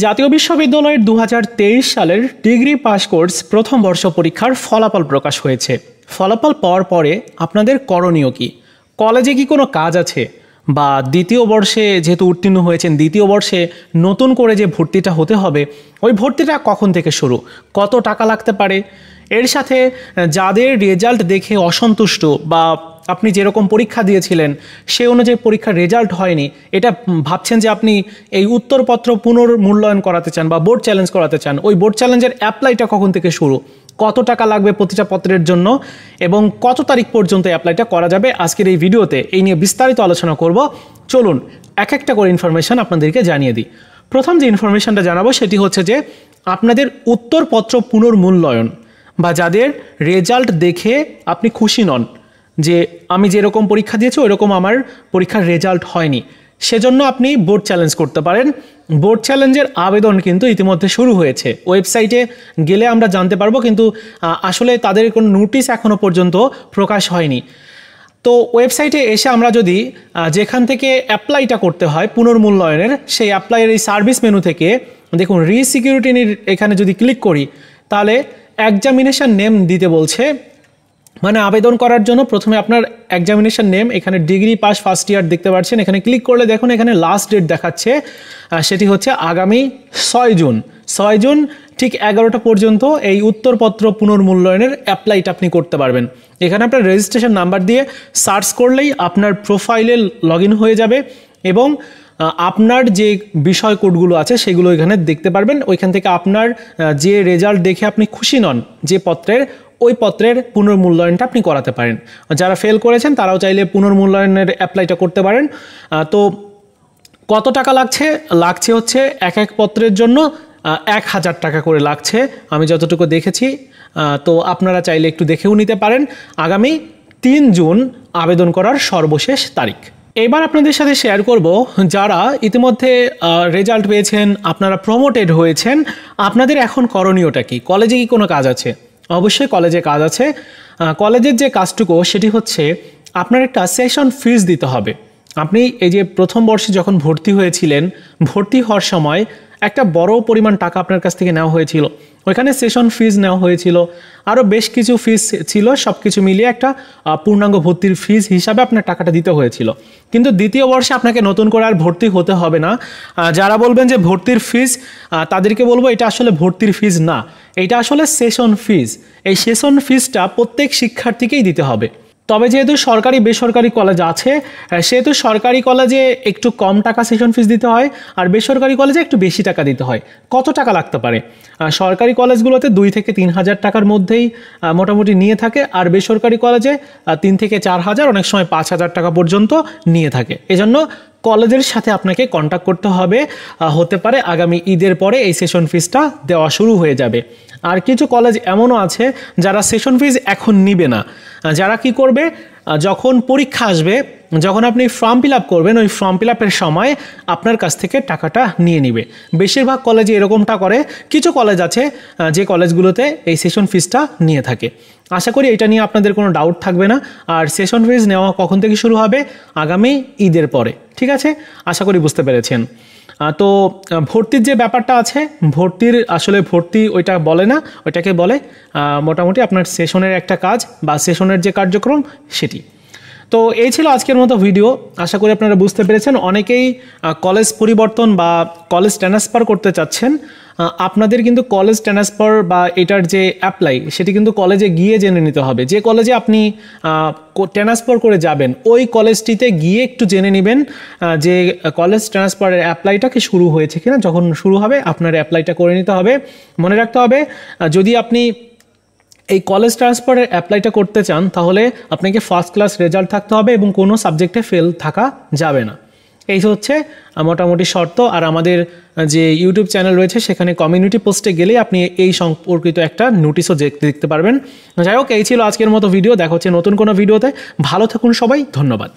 জাতীয় বিশ্ববিদ্যালয়ের 2023 সালের ডিগ্রি পাস কোর্স প্রথম বর্ষ পরীক্ষার ফলাফল প্রকাশ হয়েছে। ফলাফল পাওয়ার পরে আপনাদের করণীয় কি? কলেজে কি কোনো কাজ আছে, বা দ্বিতীয় বর্ষে যেহেতু উত্তীর্ণ হয়েছেন, দ্বিতীয় বর্ষে নতুন করে যে ভর্তিটা হতে হবে, ওই ভর্তিটা কখন থেকে শুরু, কত টাকা লাগতে পারে? এর সাথে যাদের রেজাল্ট দেখে অসন্তুষ্ট বা আপনি যেরকম পরীক্ষা দিয়েছিলেন সেই অনুযায়ী পরীক্ষার রেজাল্ট হয়নি, এটা ভাবছেন যে আপনি এই উত্তরপত্র পুনর্মূল্যায়ন করাতে চান বা বোর্ড চ্যালেঞ্জ করাতে চান, ওই বোর্ড চ্যালেঞ্জের অ্যাপ্লাইটা কখন থেকে শুরু, কত টাকা লাগবে প্রতিটা পত্রের জন্য এবং কত তারিখ পর্যন্ত অ্যাপ্লাইটা করা যাবে, আজকের এই ভিডিওতে এই নিয়ে বিস্তারিত আলোচনা করব। চলুন এক একটা করে ইনফরমেশন আপনাদেরকে জানিয়ে দিই। প্রথম যে ইনফরমেশনটা জানাবো সেটি হচ্ছে যে আপনাদের উত্তরপত্র পুনর্মূল্যায়ন বা যাদের রেজাল্ট দেখে আপনি খুশি নন যে আমি যেরকম পরীক্ষা দিয়েছি ওইরকম আমার পরীক্ষার রেজাল্ট হয়নি, সেজন্য আপনি বোর্ড চ্যালেঞ্জ করতে পারেন। বোর্ড চ্যালেঞ্জের আবেদন কিন্তু ইতিমধ্যে শুরু হয়েছে, ওয়েবসাইটে গেলে আমরা জানতে পারবো, কিন্তু আসলে তাদের কোনো নোটিশ এখনও পর্যন্ত প্রকাশ হয়নি। তো ওয়েবসাইটে এসে আমরা যদি যেখান থেকে অ্যাপ্লাইটা করতে হয় পুনর্মূল্যায়নের, সেই অ্যাপ্লাইয়ের এই সার্ভিস মেনু থেকে দেখুন রিসিকিউরিটির এখানে যদি ক্লিক করি তাহলে এক্সামিনেশন নেম দিতে বলছে। মানে আবেদন করার জন্য প্রথমে আপনার এক্সামিনেশন নেম, এখানে ডিগ্রি পাস ফার্স্ট ইয়ার দেখতে পাচ্ছেন, এখানে ক্লিক করলে দেখুন এখানে লাস্ট ডেট দেখাচ্ছে, সেটি হচ্ছে আগামী 6 জুন। 6 জুন ঠিক 11টা পর্যন্ত এই উত্তরপত্র পুনর্মূল্যায়নের অ্যাপ্লাইটা আপনি করতে পারবেন। এখানে আপনার রেজিস্ট্রেশন নাম্বার দিয়ে সার্চ করলেই আপনার প্রোফাইলে লগ ইন হয়ে যাবে এবং আপনার যে বিষয় কোডগুলো আছে সেগুলো এখানে দেখতে পারবেন। ওইখান থেকে আপনার যে রেজাল্ট দেখে আপনি খুশি নন যে পত্রের, ওই পত্রের পুনর্মূল্যায়নটা আপনি করাতে পারেন। যারা ফেল করেছেন তারাও চাইলে পুনর্মূল্যায়নের অ্যাপ্লাইটা করতে পারেন। তো কত টাকা লাগছে হচ্ছে এক এক পত্রের জন্য 1000 টাকা করে লাগছে আমি যতটুকু দেখেছি। তো আপনারা চাইলে একটু দেখেও নিতে পারেন। আগামী 3 জুন আবেদন করার সর্বশেষ তারিখ। এবার আপনাদের সাথে শেয়ার করব যারা ইতিমধ্যে রেজাল্ট পেয়েছেন, আপনারা প্রমোটেড হয়েছেন, আপনাদের এখন করণীয়টা কি? কলেজে কি কোনো কাজ আছে? অবশ্যই কলেজে কাজ আছে। কলেজের যে কাজটুকু সেটি হচ্ছে আপনার একটা সেশন ফিস দিতে হবে। আপনি এই যে প্রথম বর্ষে যখন ভর্তি হয়েছিলেন, ভর্তি হওয়ার সময় একটা বড় পরিমাণ টাকা আপনার কাছ থেকে নেওয়া হয়েছিল, ওইখানে সেশন ফিস নেওয়া হয়েছিল, আরও বেশ কিছু ফিস ছিল, সব কিছু মিলিয়ে একটা পূর্ণাঙ্গ ভর্তির ফিস হিসাবে আপনার টাকাটা দিতে হয়েছিল। কিন্তু দ্বিতীয় বর্ষে আপনাকে নতুন করে আর ভর্তি হতে হবে না। যারা বলবেন যে ভর্তির ফিস, তাদেরকে বলবো এটা আসলে ভর্তির ফিস না, এটা আসলে সেশন ফিস। এই সেশন ফিসটা প্রত্যেক শিক্ষার্থীকেই দিতে হবে। তবে যেহেতু সরকারি বেসরকারি কলেজ আছে, সেহেতু সরকারি কলেজে একটু কম টাকা সেশন ফিস দিতে হয় আর বেসরকারি কলেজে একটু বেশি টাকা দিতে হয়। কত টাকা লাগতে পারে? সরকারি কলেজগুলোতে 2 থেকে 3 হাজার টাকার মধ্যেই মোটামুটি নিয়ে থাকে, আর বেসরকারি কলেজে 3 থেকে 4 হাজার, অনেক সময় 5 হাজার টাকা পর্যন্ত নিয়ে থাকে। এজন্য কলেজের সাথে আপনাকে কন্ট্যাক্ট করতে হবে। হতে পারে আগামী ঈদের পরে এই সেশন ফিসটা দেওয়া শুরু হয়ে যাবে। আর কিছু কলেজ এমনও আছে যারা সেশন ফিস এখন নিবে না। যারা কি করবে, যখন পরীক্ষা আসবে, যখন আপনি ফর্ম ফিল আপ করবেন, ওই ফর্ম ফিল আপের সময় আপনার কাছ থেকে টাকাটা নিয়ে নিবে। বেশিরভাগ কলেজে এরকমটা করে, কিছু কলেজ আছে যে কলেজগুলোতে এই সেশন ফিসটা নিয়ে থাকে। আশা করি এটা নিয়ে আপনাদের কোনো ডাউট থাকবে না। আর সেশন ফিস নেওয়া কখন থেকে শুরু হবে? আগামী ঈদের পরে। ঠিক আছে, আশা করি বুঝতে পেরেছেন। তো ভর্তির যে ব্যাপারটা আছে, ভর্তির আসলে ভর্তি ওইটা বলে না, ওইটাকে বলে মোটামুটি আপনার সেশনের একটা কাজ বা সেশনের যে কার্যক্রম সেটি। তো এই ছিল আজকের মতো ভিডিও। আশা করি আপনারা বুঝতে পেরেছেন। অনেকেই কলেজ পরিবর্তন বা কলেজ ট্রান্সফার করতে চাচ্ছেন। আপনাদের কিন্তু কলেজ ট্রান্সফার বা এটার যে অ্যাপ্লাই সেটি কিন্তু কলেজে গিয়ে জেনে নিতে হবে। যে কলেজে আপনি ট্রান্সফার করে যাবেন ওই কলেজটিতে গিয়ে একটু জেনে নেবেন যে কলেজ ট্রান্সফারের অ্যাপ্লাইটা কি শুরু হয়েছে কিনা। যখন শুরু হবে আপনার অ্যাপ্লাইটা করে নিতে হবে। মনে রাখতে হবে, যদি আপনি এই কলেজ ট্রান্সফারের অ্যাপ্লাইটা করতে চান তাহলে আপনাকে ফার্স্ট ক্লাস রেজাল্ট থাকতে হবে এবং কোনো সাবজেক্টে ফেল থাকা যাবে না। এই হচ্ছে মোটামুটি শর্ত। আর আমাদের যে ইউটিউব চ্যানেল রয়েছে সেখানে কমিউনিটি পোস্টে গেলেই আপনি এই সম্পর্কিত একটা নোটিশও দেখতে পারবেন। যাই হোক, এই ছিল আজকের মতো ভিডিও। দেখা হচ্ছে নতুন কোনো ভিডিওতে। ভালো থাকুন সবাই, ধন্যবাদ।